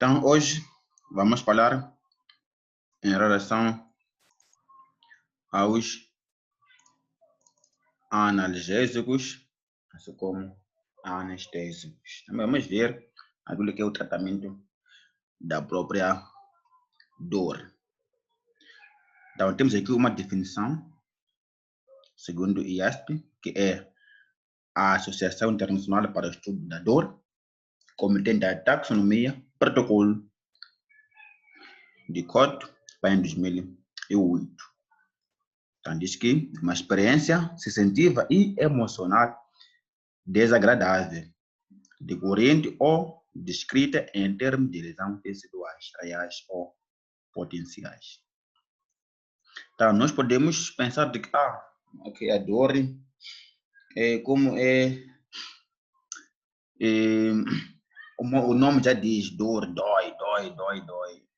Então, hoje vamos falar em relação aos analgésicos, assim como anestésicos. Também vamos ver aquilo que é o tratamento da própria dor. Então, temos aqui uma definição, segundo o IASP, que é a Associação Internacional para o Estudo da Dor, Comitê da Taxonomia, Protocolo de Kyoto, em 2008. Então, diz que uma experiência sensitiva e emocional desagradável, decorrente ou descrita em termos de lesão teciduais, reais ou potenciais. Então, nós podemos pensar de que a dor é como o nome já diz, dor, dói.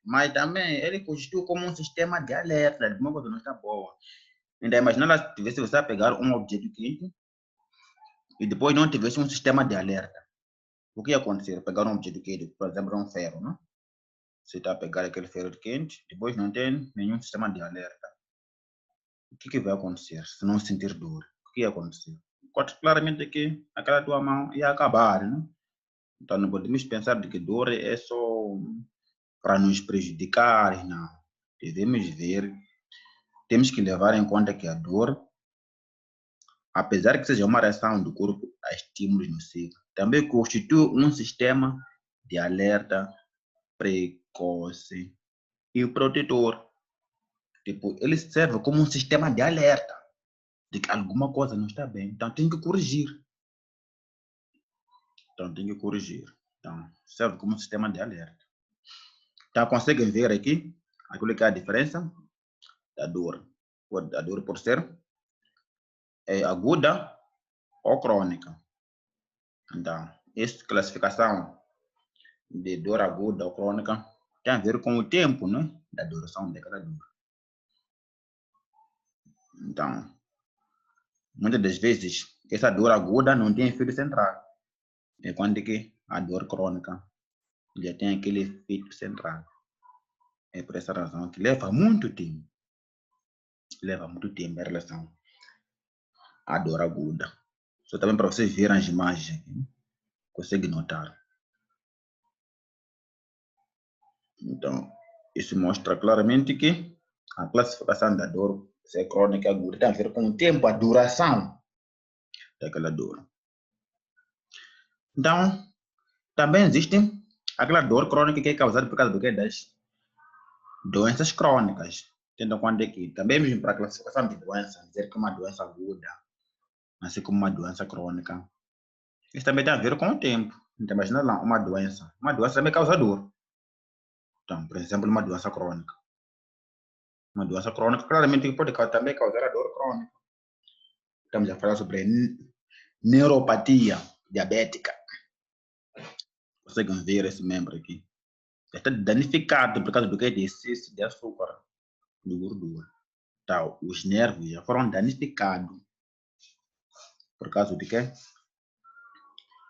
Mas também ele constitui como um sistema de alerta, de uma coisa não está boa. Ainda imagina se você vai pegar um objeto quente e depois não tivesse um sistema de alerta. O que ia acontecer? Pegar um objeto quente, por exemplo, um ferro, não? Você está a pegar aquele ferro quente, depois não tem nenhum sistema de alerta. O que vai acontecer se não sentir dor? O que ia acontecer? Claramente que aquela tua mão ia acabar, não? Então não podemos pensar de que dor é só para nos prejudicar, não. Devemos ver, temos que levar em conta que a dor, apesar que seja uma reação do corpo a estímulos nocivos, também constitui um sistema de alerta precoce e protetor. Tipo, ele serve como um sistema de alerta de que alguma coisa não está bem. Então, tem que corrigir. Então, serve como um sistema de alerta. Então, conseguem ver aqui aquilo que é a diferença da dor. A dor por ser aguda ou crônica. Então, essa classificação de dor aguda ou crônica tem a ver com o tempo, né, da duração daquela dor. Então, muitas das vezes, essa dor aguda não tem efeito central. Enquanto que a dor crônica já tem aquele efeito central. É por essa razão que leva muito tempo. Em relação à dor aguda. Só também para vocês verem as imagens aqui. Consegue notar. Então, isso mostra claramente que a classificação da dor, se é crônica ou aguda, tem a ver com o tempo, a duração daquela dor. Então, também existe aquela dor crônica que é causada por causa das doenças crônicas. Tendo em conta que também mesmo para a classificação de doença, dizer que uma doença aguda, assim como uma doença crônica, isso também tem a ver com o tempo. Então, imagina lá, uma doença também causa dor. Então, por exemplo, uma doença crônica. Uma doença crônica, claramente, pode também causar a dor crônica. Estamos a falar sobre neuropatia diabética. Conseguem ver esse membro aqui. Está danificado por causa do que é excesso de açúcar, de gordura. Então, os nervos já foram danificados por causa de quê?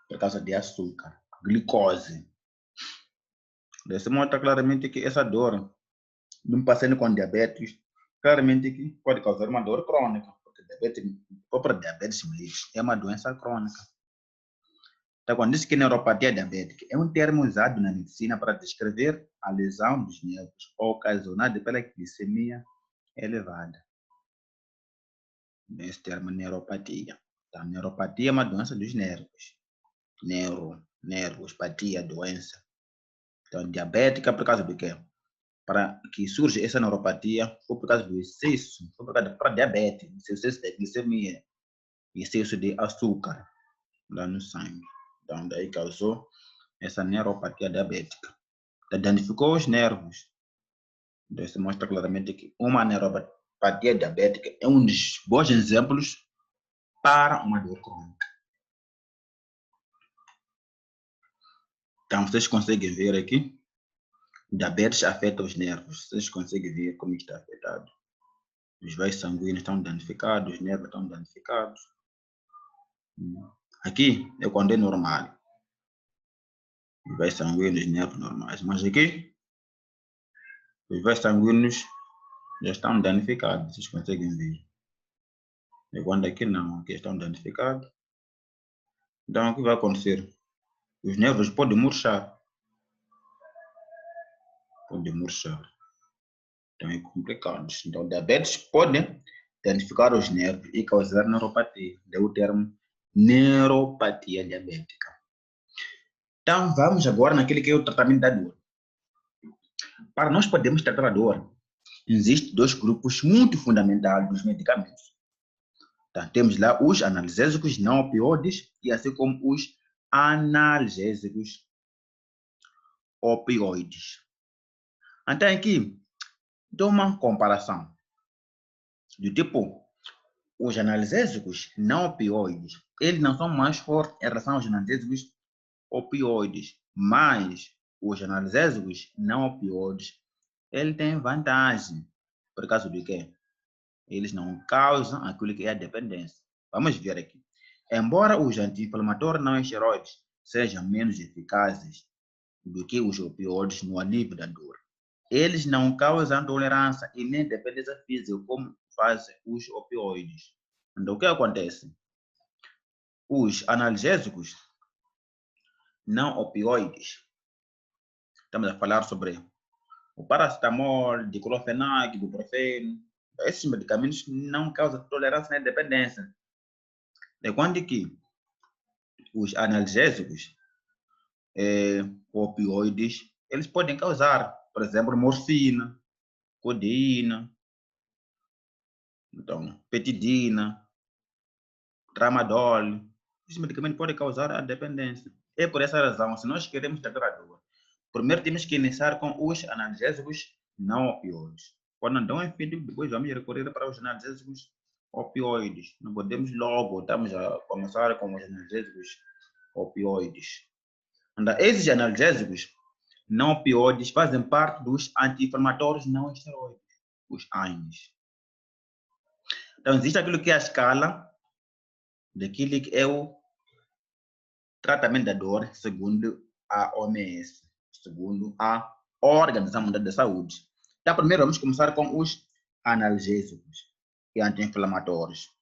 Por causa de açúcar, glicose. Desse mostra claramente que essa dor de um paciente com diabetes, claramente que pode causar uma dor crônica, porque a própria diabetes mellitus é uma doença crônica. Então, quando diz que neuropatia diabética é um termo usado na medicina para descrever a lesão dos nervos ocasionada pela glicemia elevada. Esse termo neuropatia. Então, neuropatia é uma doença dos nervos. Nervos, patia, doença. Então, diabética por causa do quê? Para que surge essa neuropatia foi por causa do excesso, foi por causa da diabetes, excesso de glicemia, excesso de açúcar lá no sangue. Então, daí causou essa neuropatia diabética. Danificou os nervos. Daí se mostra claramente que uma neuropatia diabética é um dos bons exemplos para uma dor crônica. Então, vocês conseguem ver aqui, diabetes afeta os nervos. Vocês conseguem ver como está afetado. Os veios sanguíneos estão danificados, os nervos estão danificados. Aqui é quando é normal. Os vasos sanguíneos, nervos normais. Mas aqui, os vasos sanguíneos já estão danificados, vocês conseguem ver. E quando aqui não, aqui estão danificados. Então, o que vai acontecer? Os nervos podem murchar. Podem murchar. Então, é complicado. Então, diabetes pode danificar os nervos e causar neuropatia. Daí o termo neuropatia diabética. Então, vamos agora naquele que é o tratamento da dor. Para nós podermos tratar a dor, existem dois grupos muito fundamentais dos medicamentos. Então, temos lá os analgésicos não opioides e assim como os analgésicos opioides. Então, aqui, dou uma comparação. Do tipo, os analgésicos não opioides, eles não são mais fortes em relação aos analgésicos opioides, mas os analgésicos não opioides, ele tem vantagem. Por causa do quê? Eles não causam aquilo que é a dependência. Vamos ver aqui. Embora os anti-inflamatórios não esteroides sejam menos eficazes do que os opioides no alívio da dor, eles não causam tolerância e nem dependência física como fazem os opioides. Então, o que acontece? Os analgésicos não opioides, estamos a falar sobre o paracetamol, diclofenac, ibuprofeno, esses medicamentos não causam tolerância nem dependência. É quando que os analgésicos opioides, eles podem causar, por exemplo, morfina, codeína, então, petidina, tramadol. Esses medicamentos podem causar a dependência. É por essa razão, se nós queremos tratar a dor, primeiro temos que iniciar com os analgésicos não opioides. Quando não dão efeito, depois vamos recorrer para os analgésicos opioides. Não podemos logo, estamos a começar com os analgésicos opioides. Então, esses analgésicos não opioides fazem parte dos anti-inflamatórios não esteroides, os AINES. Então, existe aquilo que é a escala daquilo que é o tratamento da dor, segundo a OMS, segundo a Organização Mundial da Saúde. Então, primeiro vamos começar com os analgésicos e anti-inflamatórios.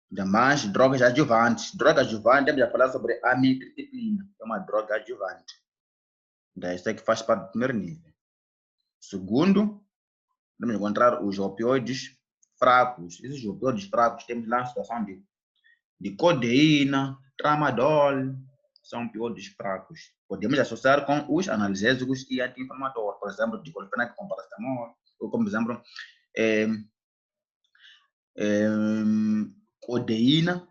Demais, drogas adjuvantes. Droga adjuvante, temos a falar sobre a amitriptilina, é uma droga adjuvante. Então, isso aqui faz parte do primeiro nível. Segundo, vamos encontrar os opioides fracos. Esses opioides fracos temos lá a situação de codeína, tramadol, são opioides fracos. Podemos associar com os analgésicos e anti-inflamatórios, por exemplo, diclofenac com paracetamol, ou como exemplo, codeína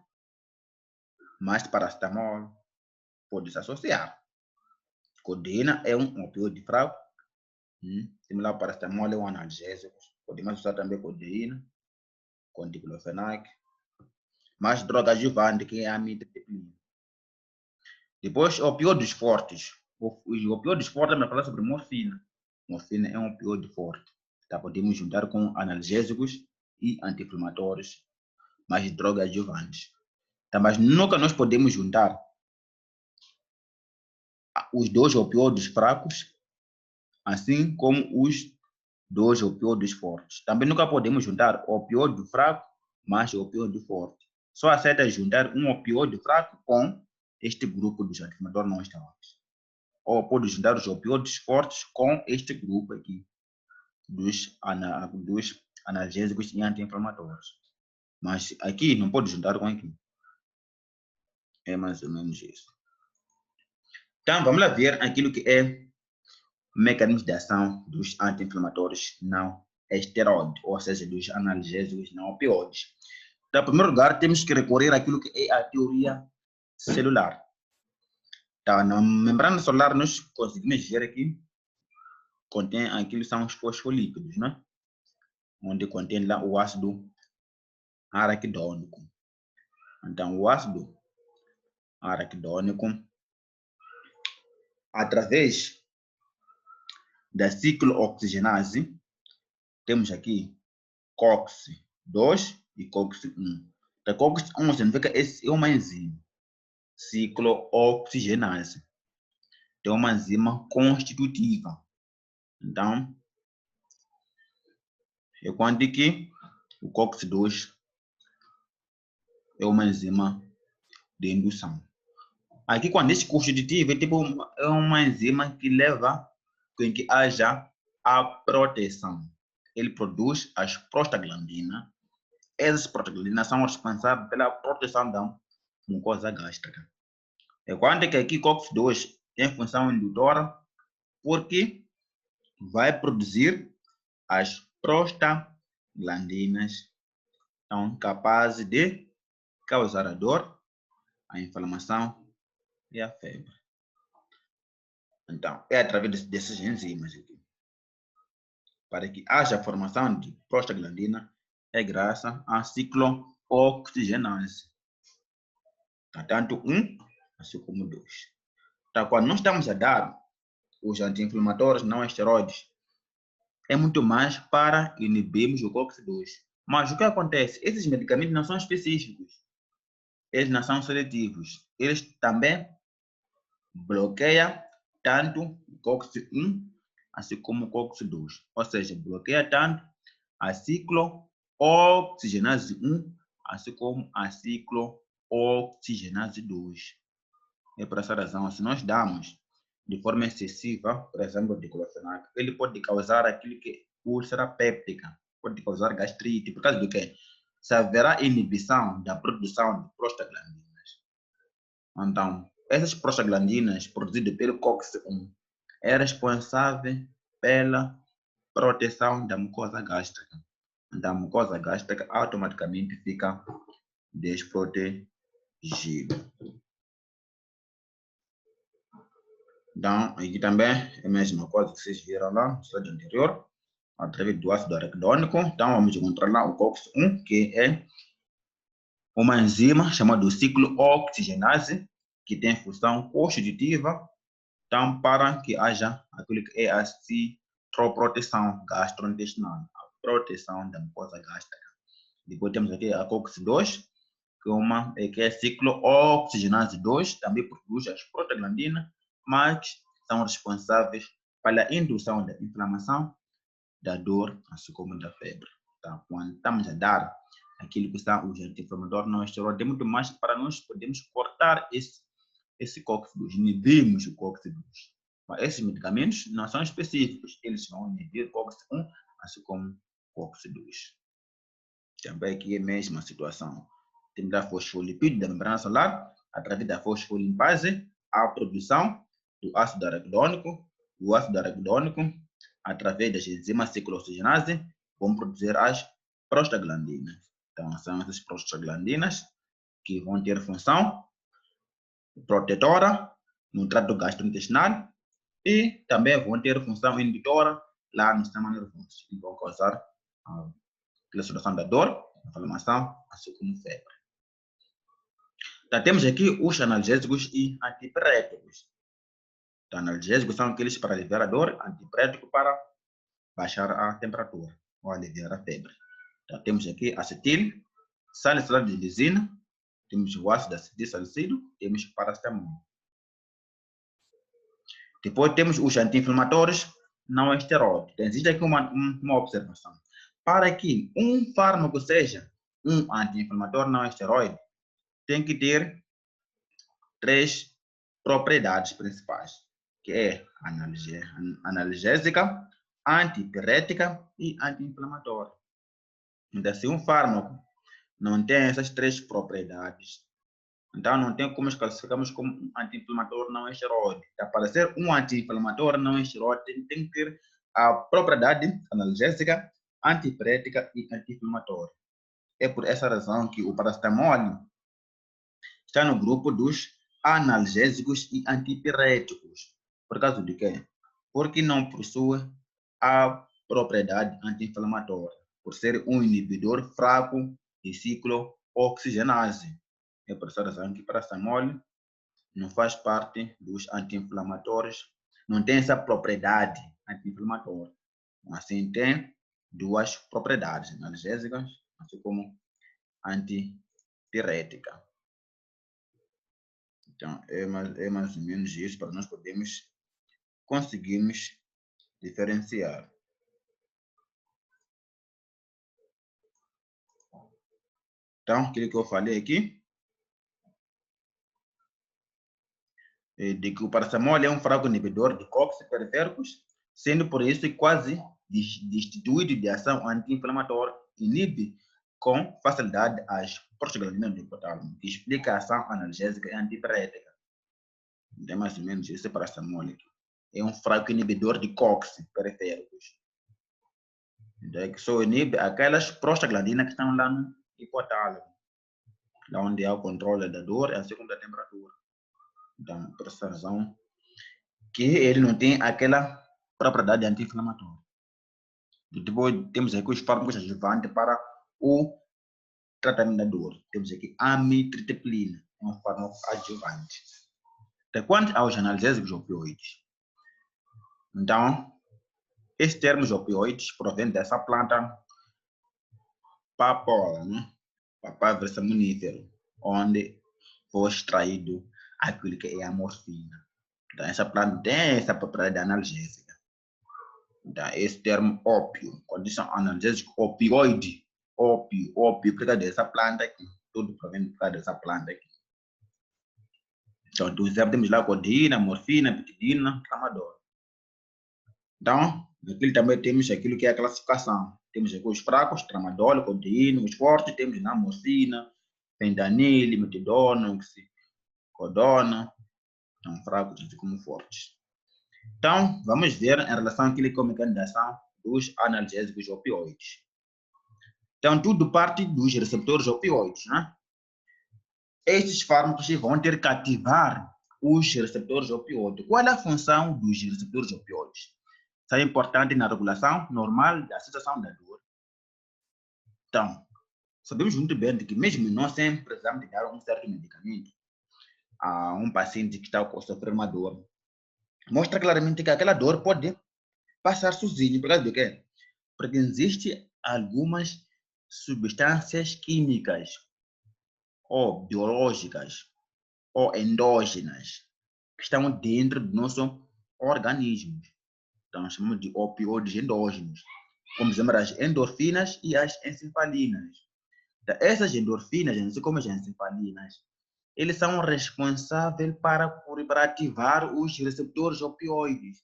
mais paracetamol, pode se associar. Codeína é um opioide fraco, similar ao paracetamol é um analgésico. Podemos associar também codeína com diclofenac, mais droga adjuvante que é a amitriptilina. Depois, opioides fortes. Os opioides fortes, vamos falar sobre morfina. Morfina é um opioide forte. Tá? Podemos juntar com analgésicos e anti-inflamatórios, mais drogas adjuvantes. Tá? Mas nunca nós podemos juntar os dois opioides fracos, assim como os dois opioides fortes. Também nunca podemos juntar opioide fraco mais opioide forte. Só aceita juntar um opioide fraco com este grupo dos anti-inflamatórios não esteroides. Ou pode juntar os opioides fortes com este grupo aqui dos analgésicos e anti-inflamatórios. Mas aqui não pode juntar com aqui. É mais ou menos isso. Então, vamos lá ver aquilo que é o mecanismo de ação dos anti-inflamatórios não esteroides, ou seja, dos analgésicos não opioides. Então, em primeiro lugar, temos que recorrer àquilo que é a teoria celular. Então, na membrana celular, nós conseguimos ver aqui, contém aquilo que são os fosfolípidos, né? Onde contém lá o ácido araquidônico. Então, o ácido araquidônico, através da ciclooxigenase, temos aqui COX-2 e COX-1. Então, COX-1 significa que esse é uma enzima, ciclooxigenase. tem uma enzima constitutiva. Então, é quando que o COX-2 é uma enzima de indução. Aqui, quando diz constitutivo, é uma enzima que leva com que haja a proteção. Ele produz as prostaglandinas. Essas prostaglandinas são responsáveis pela proteção da mucosa gástrica. É quando que aqui COX-2 tem função indutora, porque vai produzir as prostaglandinas, então capazes de causar a dor, a inflamação e a febre. Então, é através dessas enzimas aqui. Para que haja formação de prostaglandina, é graças à ciclooxigenase. Tanto 1 assim como 2. Então, quando nós estamos a dar os anti-inflamatórios não esteroides, é muito mais para inibirmos o COX-2. Mas o que acontece? Esses medicamentos não são específicos. Eles não são seletivos. Eles também bloqueiam tanto o COX-1 assim como o COX-2. Ou seja, bloqueia tanto a ciclooxigenase 1 assim como a ciclooxigenase 2. É por essa razão, se nós damos de forma excessiva, por exemplo, diclofenac, ele pode causar aquilo que é úlcera péptica, pode causar gastrite, por causa do que? Se haverá inibição da produção de prostaglandinas. Então, essas prostaglandinas produzidas pelo COX-1 é responsável pela proteção da mucosa gástrica. Então, a mucosa gástrica automaticamente fica desprotegida. Então, aqui também é a mesma coisa que vocês viram lá no slide anterior, através do ácido araquidônico. Então, vamos encontrar lá o COX-1, que é uma enzima chamada ciclooxigenase, que tem função constitutiva, então, para que haja aquilo que é a citroproteção gastrointestinal, a proteção da mucosa gástrica. Depois temos aqui a COX-2, que é ciclooxigenase 2, também produz as prostaglandinas, mas são responsáveis pela indução da inflamação, da dor, assim como da febre. Então, quando estamos a dar aquilo que são os anti-inflamatórios não esteroides, é muito mais para nós podermos cortar esse COX-2, inibirmos o COX-2. Mas esses medicamentos não são específicos, eles vão inibir o COX-1, assim como o COX-2. Também aqui é a mesma situação. Temos a fosfolipídio da membrana celular, através da fosfolimpase, a produção do ácido araquidônico. O ácido araquidônico, através das enzimas ciclooxigenase, vão produzir as prostaglandinas. Então, são essas prostaglandinas que vão ter função protetora no trato gastrointestinal e também vão ter função inibitora lá no sistema nervoso, e vão causar a situação da dor, inflamação, assim como febre. Então, temos aqui os analgésicos e antipiréticos. Então, analgésicos são aqueles para aliviar a dor, antipirético para baixar a temperatura ou aliviar a febre. Então, temos aqui acetil, salicilate de lisina, temos o ácido acetilsalicílico, temos paracetamol. Depois temos os anti-inflamatórios não esteroides. Então, existe aqui uma observação. Para que um fármaco seja um anti-inflamatório não esteroide, tem que ter 3 propriedades principais, que é analgésica, antipirética e anti-inflamatória. Então, se um fármaco não tem essas 3 propriedades, então não tem como classificarmos como um anti-inflamatório não esteroide. Para ser um anti-inflamatório não esteroide, tem que ter a propriedade analgésica, antipirética e anti-inflamatória. É por essa razão que o paracetamol está no grupo dos analgésicos e antipiréticos. Por causa de quê? Porque não possui a propriedade anti-inflamatória, por ser um inibidor fraco de ciclooxigenase. É por essa razão que o paracetamol não faz parte dos anti-inflamatórios, não tem essa propriedade anti-inflamatória. Assim, tem 2 propriedades analgésicas, assim como antipirética. Então, é mais ou menos isso para nós podermos conseguimos diferenciar. Então, aquilo que eu falei aqui, de que o paracetamol é um fraco inibidor de COX periféricos, sendo por isso quase destituído de ação anti-inflamatória, inibe com facilidade as prostaglandinas do hipotálamo, que explica a ação analgésica e antipirética. Então, mais ou menos esse paracetamol aqui. É um fraco inibidor de COX periféricos. Então, é que só inibe aquelas prostaglandinas que estão lá no hipotálamo, lá onde há o controle da dor e assim como da temperatura. Então, por essa razão, que ele não tem aquela propriedade anti-inflamatória. Depois, temos aqui os fármacos adjuvantes para o tratamento da dor. Temos aqui amitriptilina, um fármaco adjuvante. Então, quanto aos analgésicos opioides, então, esses termos opioides provêm dessa planta papoula, né? Papaver somnífero, onde foi extraído aquilo que é a morfina. Então, essa planta tem essa propriedade analgésica. Então, esse termo ópio, condição analgésica opioide, ópio, por causa dessa planta aqui. Tudo provém por causa dessa planta aqui. Então, temos lá codeína, morfina, pitidina, tramadol. Então, aqui também temos aquilo que é a classificação. Temos aqui os fracos, tramadol, codeína, os fortes, temos na morfina, fentanil, metadona, oxicodona, então fracos assim como fortes. Então, vamos ver em relação àquilo que é a mecanismo dos analgésicos opioides. Então, tudo parte dos receptores opioides, né? Estes fármacos vão ter que ativar os receptores opioides. Qual é a função dos receptores opioides? Isso é importante na regulação normal da sensação da dor. Então, sabemos muito bem que mesmo nós sempre precisamos de dar um certo medicamento a um paciente que está a sofrer uma dor. Mostra claramente que aquela dor pode passar sozinho. Por causa do quê? Porque existem algumas substâncias químicas ou biológicas ou endógenas que estão dentro do nosso organismo. Então, chamamos de opioides endógenos, como exemplo as endorfinas e as encefalinas. Então, essas endorfinas, assim como as encefalinas, eles são responsáveis para ativar os receptores opioides.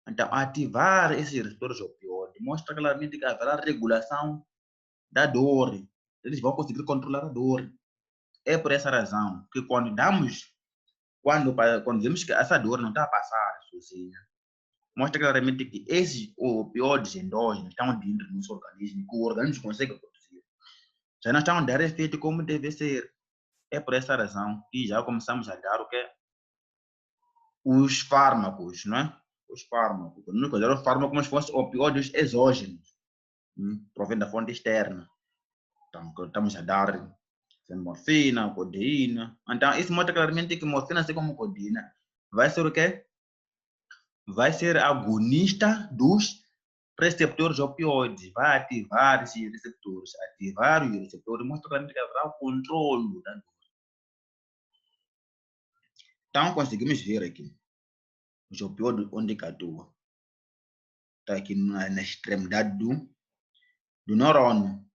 Então, ativar esses receptores opioides mostra claramente que haverá regulação da dor. Eles vão conseguir controlar a dor. É por essa razão que quando vemos que essa dor não está a passar sozinha, mostra claramente que esses opioides endógenos estão dentro do nosso organismo, que o organismo consegue produzir. Já não estão a dar efeito como deve ser. É por essa razão que já começamos a dar o que? Os fármacos, não é? Os fármacos. Não considero os fármacos como se fossem opioides exógenos, provém da fonte externa. Então, estamos a dar morfina, codeína. Então, isso mostra claramente que morfina, assim como codeína, vai ser o quê? Vai ser agonista dos receptores opioides, vai ativar esses receptores. Ativar os receptores mostra claramente que haverá o controle da dor. Então, conseguimos ver aqui os opioides onde que atua. Está aqui na extremidade do neurônio.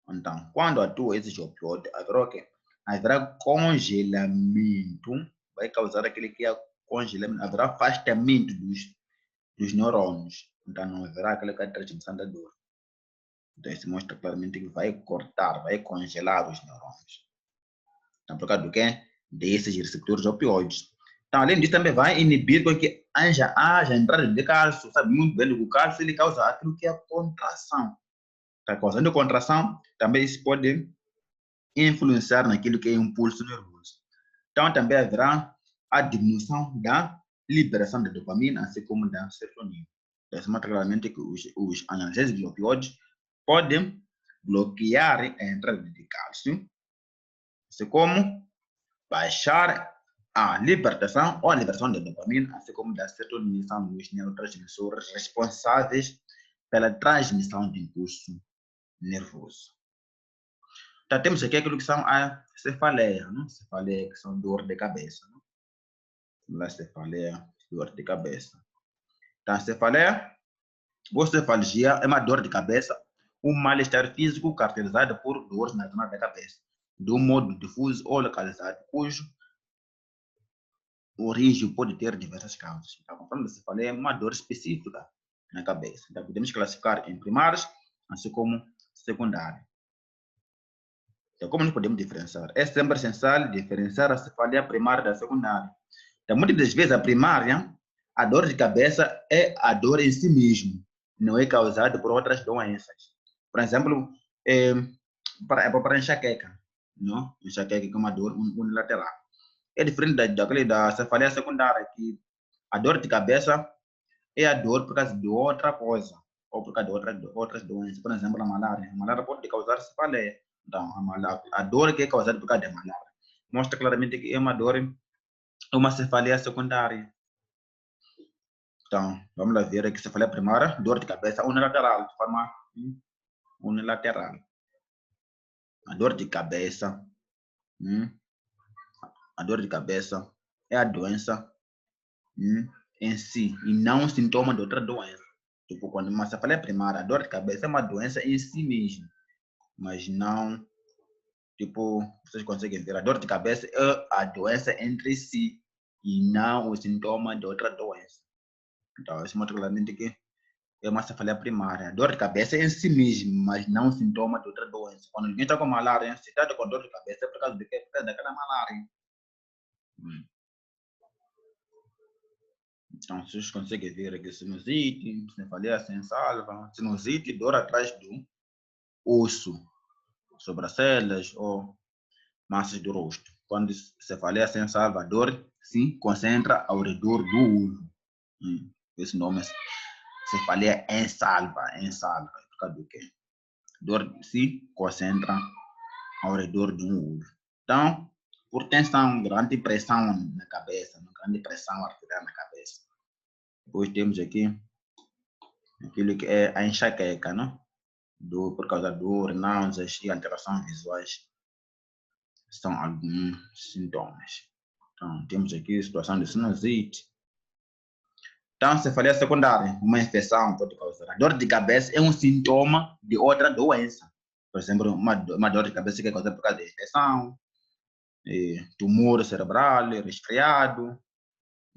Então, quando atua esses opioides, haverá o quê? Haverá congelamento, vai causar aquele que é congelamento, haverá afastamento dos neurônios. Então, não haverá aquela que é a transmissão da dor. Então, isso mostra claramente que vai cortar, vai congelar os neurônios. Então, por causa do quê? Desses receptores opioides. Então, além disso, também vai inibir com que haja entrada de cálcio. Sabe muito bem que o cálcio ele causa aquilo que é a contração. Está causando contração, também isso pode influenciar naquilo que é o impulso nervoso. Então, também haverá a diminuição da liberação da dopamina, assim como da serotonina. Isso mostra claramente que os analgésicos opioides podem bloquear a entrada de cálcio, assim como baixar a libertação ou a liberação da dopamina, assim como da serotonina, são os neurotransmissores responsáveis pela transmissão de impulso nervoso. Então, temos aqui aquilo que são a cefaleia, não? Cefaleia, que são dor de cabeça. Não? A cefaleia dor de cabeça. Então, cefaleia ou cefalgia é uma dor de cabeça, um mal-estar físico caracterizado por dores na zona da cabeça, de um modo difuso ou localizado, cujo origem pode ter diversas causas. Então, conforme você falei, é uma dor específica na cabeça. Então, podemos classificar em primárias, assim como secundárias. Então, como nós podemos diferenciar? É sempre essencial diferenciar a cefalia primária da secundária. Então, muitas das vezes, a primária, a dor de cabeça é a dor em si mesmo, não é causada por outras doenças. Por exemplo, para enxaqueca, não? Enxaqueca é uma dor unilateral. É diferente da cefalia secundária, que a dor de cabeça é a dor por causa de outra coisa, ou por causa de outras doenças. Por exemplo, a malária. A malária pode causar cefaleia. Então, a dor que é causada por causa da malária mostra claramente que é uma dor, uma cefaleia secundária. Então, vamos lá ver aqui, cefaleia primária, dor de cabeça unilateral, de forma unilateral. A dor de cabeça, a dor de cabeça é a doença em si, e não um sintoma de outra doença. Tipo, quando uma cefaleia primária, a dor de cabeça é uma doença em si mesmo, mas não, tipo, vocês conseguem ver, a dor de cabeça é a doença entre si, e não o sintoma de outra doença. Então, isso mostra claramente que é uma cefaleia primária. A dor de cabeça é em si mesmo, mas não um sintoma de outra doença. Quando alguém está com malária, se está com dor de cabeça, é por causa de quê? Por causa daquela malária. Então, vocês conseguem ver aqui sinusite, cefaleia sem salva, sinusite, dor atrás do osso, sobrancelhas ou massas do rosto. Quando cefaleia sem salva, a dor se concentra ao redor do olho. Esse nome é cefaleia em salva, por causa do quê? Dor se concentra ao redor de um olho. Então, por tensão, grande pressão na cabeça, grande pressão arterial na cabeça. Depois temos aqui aquilo que é a enxaqueca, não? Por causa dor, náuseas e alterações visuais. São alguns sintomas. Então, temos aqui a situação de sinusite. Então, cefaleia secundária, uma infecção pode causar. A dor de cabeça é um sintoma de outra doença. Por exemplo, uma dor de cabeça que é causada por causa de infecção, tumor cerebral, resfriado,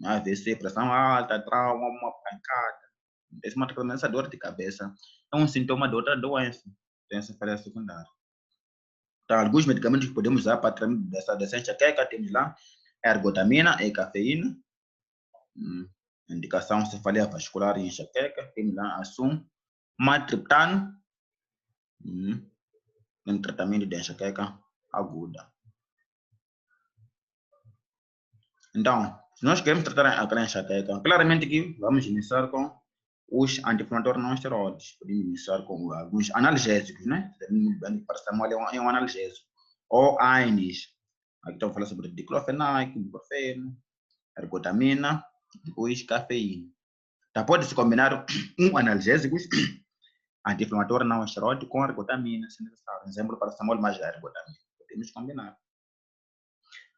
AVC, pressão alta, trauma, uma pancada. Essa dor de cabeça é um sintoma de outra doença. Tem cefaleia secundária. Então, alguns medicamentos que podemos usar para tratamento dessa enxaqueca, temos lá ergotamina e cafeína. Indicação cefaleia vascular e enxaqueca, temos lá matriptano, em tratamento de enxaqueca aguda. Então, se nós queremos tratar aquela enxaqueca, claramente que vamos iniciar com os anti-inflamatórios não esteroides. Podemos iniciar com alguns analgésicos, né? Paracetamol é um analgésico. Ou ANs. Aqui estamos falando sobre diclofenac, ibuprofeno, ergotamina, depois cafeína. Então, pode-se combinar um analgésico anti-inflamatório não esteroide com ergotamina, se necessário. Exemplo, paracetamol mais ergotamina. Podemos combinar.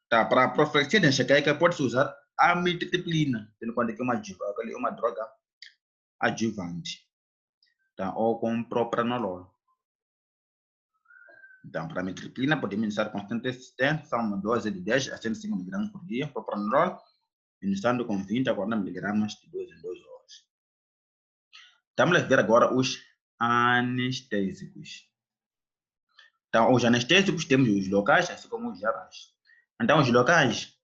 Tá, para a profilaxia de enxaqueca, pode-se usar a amitriptilina, tendo em conta que é uma droga adjuvante, tá? Ou com propranolol. Então, para a amitriptilina, podemos iniciar com consistente, são uma dose de 10 a 105 mg por dia. Propranolol, iniciando com 20 a 40 mg de 2 em 2 horas. Vamos ver agora os anestésicos. Então, os anestésicos temos os locais, assim como os gerais. Então, os locais,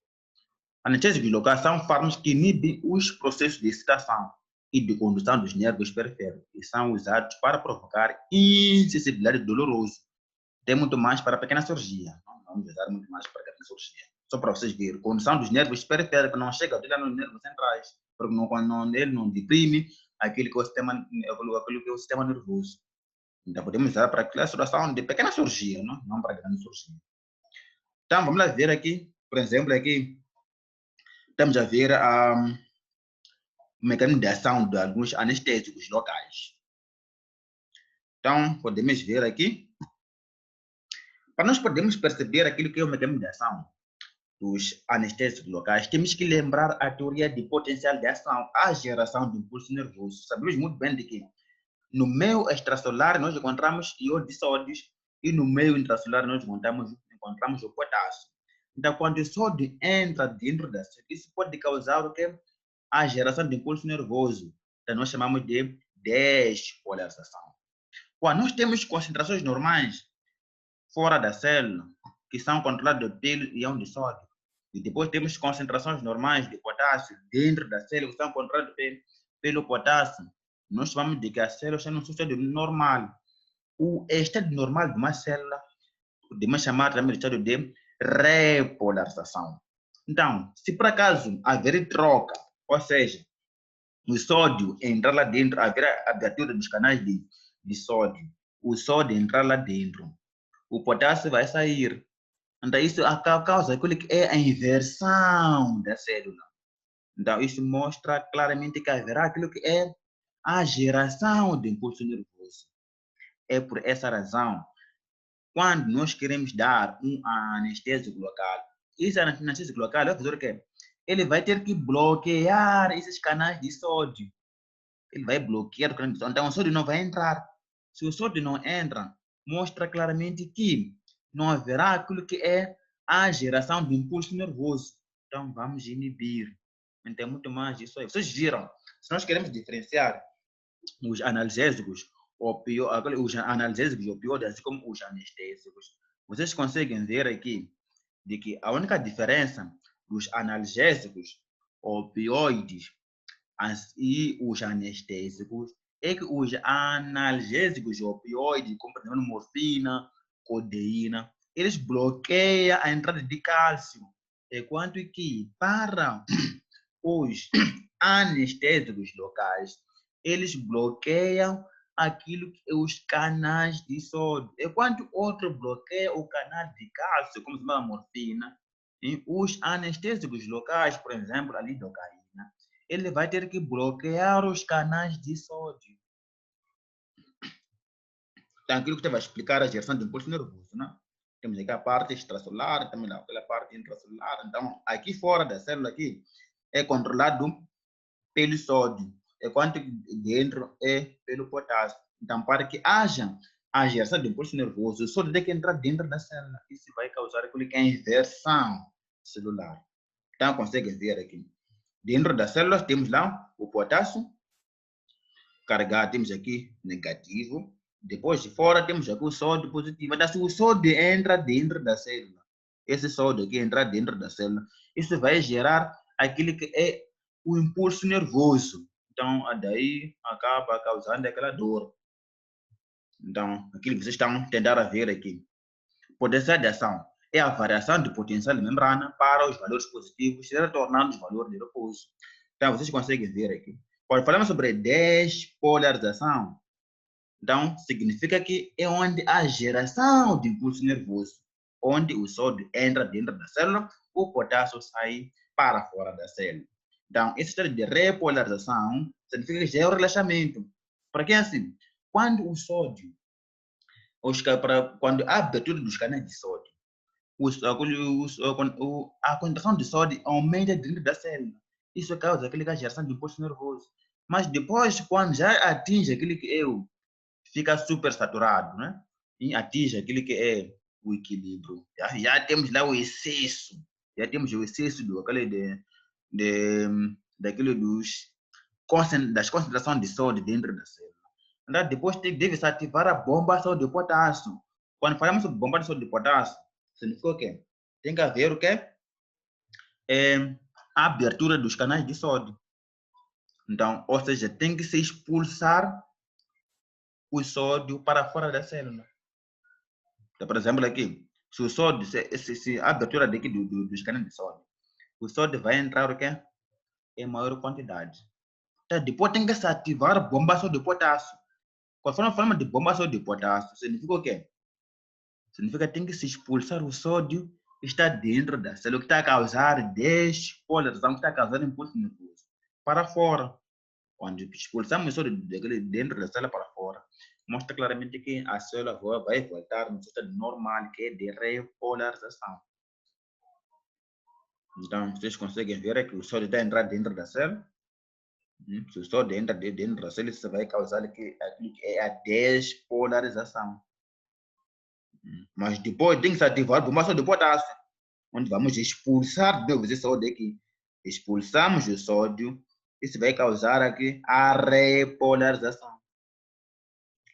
anestésicos locais são fármacos que inibem os processos de excitação e de condução dos nervos periféricos e são usados para provocar insensibilidade dolorosa. Tem muito mais para pequena cirurgia. Não vamos usar muito mais para pequena cirurgia. Só para vocês verem, condução dos nervos periféricos não chega a direto nos nervos centrais, porque ele não deprime aquilo que é o sistema nervoso. Então, podemos usar para aquela situação de pequena cirurgia, não para grande cirurgia. Então, vamos lá ver aqui, por exemplo, aqui estamos a ver o mecanismo de ação de alguns anestésicos locais. Então, podemos ver aqui, para nós podermos perceber aquilo que é o mecanismo de ação, dos anestésicos locais, temos que lembrar a teoria de potencial de ação, a geração de impulso nervoso. Sabemos muito bem de que no meio extracelular nós encontramos iodo de sódio e no meio intracelular nós encontramos o potássio. Então, quando o sódio entra dentro da célula, isso pode causar o quê? A geração de impulso nervoso. Então, nós chamamos de despolarização. Quando nós temos concentrações normais fora da célula, que são controladas pelo íon de sódio, e depois temos concentrações normais de potássio dentro da célula, que são controladas pelo potássio, nós chamamos de que a célula está num estado normal. O estado normal de uma célula podemos chamar também de estado de repolarização. Então, se por acaso haver troca, ou seja, o sódio entrar lá dentro, haver a abertura dos canais de sódio, o sódio entrar lá dentro, o potássio vai sair. Então, isso causa aquilo que é a inversão da célula. Então, isso mostra claramente que haverá aquilo que é a geração de impulso nervoso. É por essa razão, quando nós queremos dar um anestésico local, esse anestésico local vai fazer o quê? Ele vai ter que bloquear esses canais de sódio. Ele vai bloquear o canal de sódio. Então, o sódio não vai entrar. Se o sódio não entra, mostra claramente que não haverá aquilo que é a geração de impulso nervoso. Então, vamos inibir. Então, é muito mais isso aí. Vocês viram? Se nós queremos diferenciar os analgésicos, os analgésicos opioides, assim como os anestésicos, vocês conseguem ver aqui de que a única diferença dos analgésicos opioides e os anestésicos é que os analgésicos opioides, como por exemplo morfina, codeína, eles bloqueiam a entrada de cálcio, enquanto que para os anestésicos locais, eles bloqueiam aquilo que os canais de sódio, enquanto outro bloqueia o canal de cálcio, como se chama a morfina. E os anestésicos locais, por exemplo, a lidocaína, ele vai ter que bloquear os canais de sódio. Então, aquilo que estava a explicar a geração de impulso nervoso, né? Temos aqui a parte extracelular, também aquela parte intracelular. Então, aqui fora da célula aqui, é controlado pelo sódio, enquanto dentro é pelo potássio. Então, para que haja a geração de impulso nervoso, o sódio tem que entrar dentro da célula. Isso vai causar aquilo que é a inversão celular. Então, consegue ver aqui. Dentro da célula, temos lá o potássio carregado, temos aqui negativo. Depois de fora, temos aqui o sódio positivo. Então, se o sódio entra dentro da célula, esse sódio aqui entrar dentro da célula, isso vai gerar aquilo que é o impulso nervoso. Então, daí acaba causando aquela dor. Então, aquilo que vocês estão tentando ver aqui. Potencial de ação é a variação de potencial de membrana para os valores positivos, retornando os valores de repouso. Então, vocês conseguem ver aqui. Quando falamos sobre despolarização, então, significa que é onde há geração de impulso nervoso, onde o sódio entra dentro da célula, o potássio sai para fora da célula. Então, esse estado de repolarização significa que já é o relaxamento. Porque assim, quando o sódio, quando há abertura dos canais de sódio, a concentração de sódio aumenta dentro da célula. Isso causa aquela geração de impulso nervoso. Mas depois, quando já atinge aquele que é o fica super saturado, né? E atinge aquilo que é o equilíbrio. Já temos lá o excesso, já temos o excesso do aquele daquilo das concentrações de sódio dentro da célula. Então, depois deve-se ativar a bomba sódio de potássio. Quando falamos sobre bomba de sódio de potássio, significa o quê? Tem que haver o quê? A abertura dos canais de sódio. Então, ou seja, tem que se expulsar o sódio para fora da célula. Então, por exemplo, aqui, se o sódio, se a abertura daqui dos canais de sódio, o sódio vai entrar o quê? Em maior quantidade. Então, depois tem que se ativar a bomba sódio de potássio. Quando falamos de bomba sódio de potássio, significa o quê? Significa que tem que se expulsar o sódio que está dentro da célula, que está a causar despolarização, que está a causar impulso nervoso para fora. Quando expulsamos o sódio dentro da célula para fora, mostra claramente que a célula vai voltar no estado normal, que é de repolarização. Então, vocês conseguem ver é que o sódio está entrando dentro da célula. Se o sódio entra dentro da célula, isso vai causar aquilo que é a despolarização. Mas depois tem que se ativar a bomba de potássio, onde vamos expulsar esse sódio aqui. Expulsamos o sódio, isso vai causar aqui a repolarização.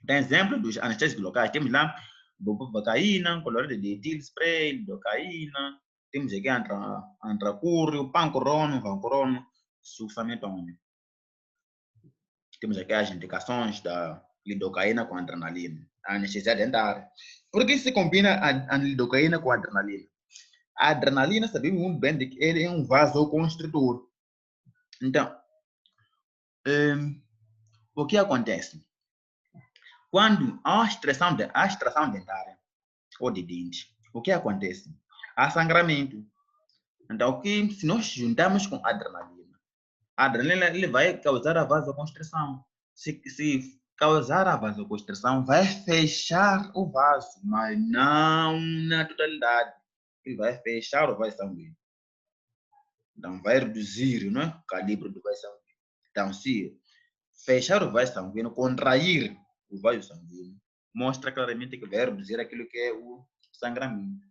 Tem exemplo dos anestésicos locais. Temos lá bupropicaína, cloreto de etil spray, lidocaína. Temos aqui antracúrio, pancurona, vancurona, sulfametona. Temos aqui as indicações da lidocaína com adrenalina. A anestesia dentária. Por que se combina a lidocaína com a adrenalina? A adrenalina, sabemos muito bem que ele é um vasoconstritor. Então, o que acontece? Quando há extração dentária ou de dente, o que acontece? Há sangramento. Então, se nós juntamos com a adrenalina ele vai causar a vasoconstrição. Se causar a vasoconstrição, vai fechar o vaso, mas não na totalidade. Ele vai fechar o vaso sanguíneo. Então, vai reduzir, não é, o calibre do vaso sanguíneo. Então, se fechar o vaso sanguíneo, contrair o vaso sanguíneo, mostra claramente que vai reduzir aquilo que é o sangramento.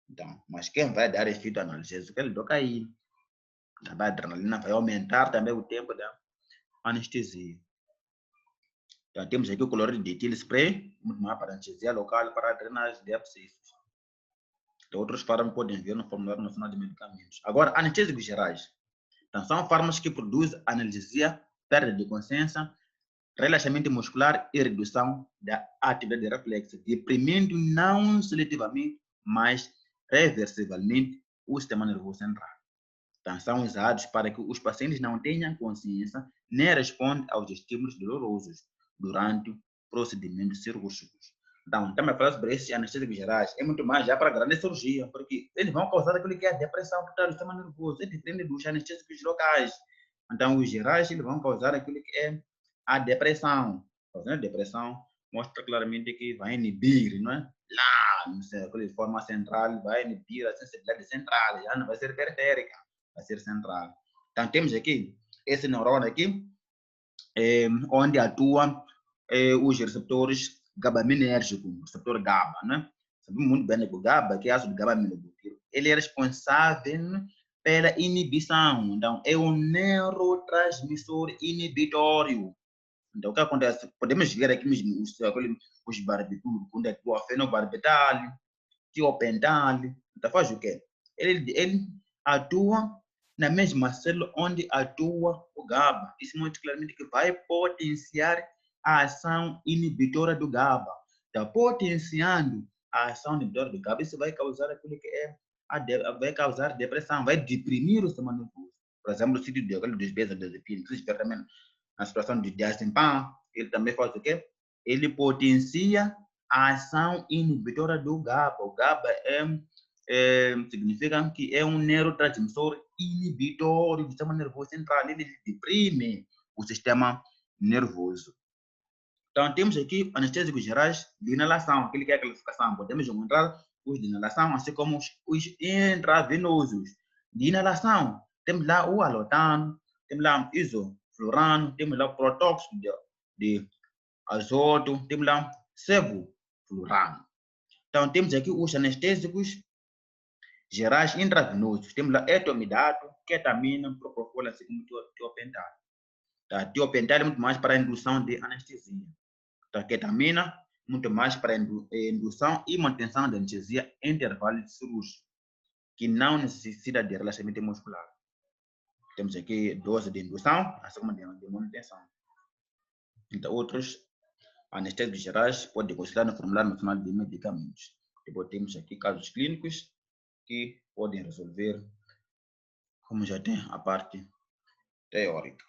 Então, mas quem vai dar efeito analgésico é a lidocaína. A adrenalina vai aumentar também o tempo da anestesia. Então, temos aqui o cloreto de etil spray, muito mais para anestesia local para a drenagem de abscessos. Então, outros fármacos podem ver no formulário nacional de medicamentos. Agora, anestésicos gerais. Então, são fármacos que produzem analgesia, perda de consciência, relaxamento muscular e redução da atividade reflexa, deprimindo não seletivamente, mas reversivelmente o sistema nervoso central. Então, são usados para que os pacientes não tenham consciência nem respondam aos estímulos dolorosos durante procedimentos cirúrgicos. Então, também falar sobre esses anestésicos gerais é muito mais já para grande cirurgia, porque eles vão causar aquilo que é a depressão total do sistema nervoso, é diferente dos anestésicos locais. Então, os gerais eles vão causar aquilo que é a depressão. Causando depressão, mostra claramente que vai inibir, não é? Lá, não sei, de forma central, vai inibir a sensibilidade central, já não vai ser periférica, vai ser central. Então, temos aqui esse neurônio aqui, onde atuam os receptores GABAminérgicos, o receptor GABA, né? Sabemos muito bem que o GABA, que é ácido GABA-aminobutírico, ele é responsável pela inibição. Então, é um neurotransmissor inibitório. Então, o que acontece? Podemos ver aqui os barbitúricos, onde atua fenobarbital, tiopental. Então, faz o quê? Ele atua na mesma célula onde atua o GABA. Isso mostra claramente que vai potenciar a ação inibitora do GABA. Então, potenciando a ação inibitora do GABA, isso vai causar aquilo que é vai causar depressão, vai deprimir o sistema nervoso. Por exemplo, o sítio dos benzodiazepinas, na situação de diazepam, ele também faz o quê? Ele potencia a ação inibitora do GABA. O GABA significa que é um neurotransmissor inibitório do sistema nervoso central. Ele deprime o sistema nervoso. Então, temos aqui anestésicos gerais de inalação, aquele que é a classificação. Podemos encontrar os de inalação, assim como os intravenosos. De inalação, temos lá o alotano, temos lá o isoflurano, temos lá o protóxido de azoto, temos lá sevoflurano. Então, temos aqui os anestésicos gerais intravenosos. Temos lá etomidato, ketamina, propofol, assim como tiopental. Tá? Tiopental é muito mais para a indução de anestesia. Tá? Ketamina, muito mais para a indução e manutenção da anestesia em intervalo cirúrgico, que não necessita de relaxamento muscular. Temos aqui dose de indução, assim como de manutenção. Então, outros anestésicos gerais podem consultar no formulário nacional de medicamentos. Depois temos aqui casos clínicos que podem resolver, como já tem a parte teórica.